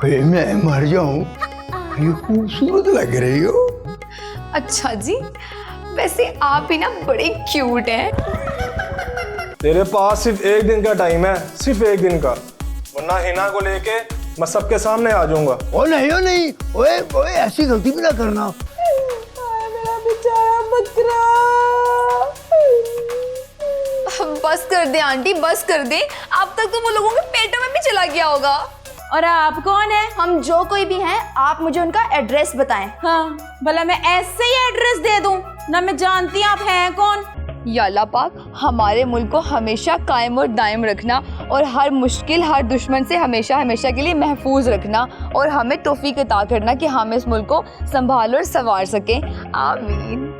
बे मैं मर जाऊं, ये खूबसूरत लग रही हो। अच्छा जी, वैसे आप भी ना बड़े क्यूट हैं। तेरे पास सिर्फ एक दिन का टाइम है, सिर्फ एक दिन का, वरना हिना को लेके मैं सबके सामने आ जाऊंगा। ओ नहीं, ओए ओए ऐसी गलती भी ना करना। मेरा बेचारा बकरा। बस कर दे आंटी, बस कर दे। अब तक तो वो लोगों के पेटों में भी चला गया होगा। और आप कौन है? हम जो कोई भी हैं, आप मुझे उनका एड्रेस बताएं। हाँ, भला मैं ऐसे ही एड्रेस दे दूं? ना मैं जानती आप हैं कौन। या अल्लाह पाक हमारे मुल्क को हमेशा कायम और दायम रखना और हर मुश्किल, हर दुश्मन से हमेशा हमेशा के लिए महफूज रखना और हमें तौफीक अता करना कि हम इस मुल्क को संभाल और संवार सकें। आमीन।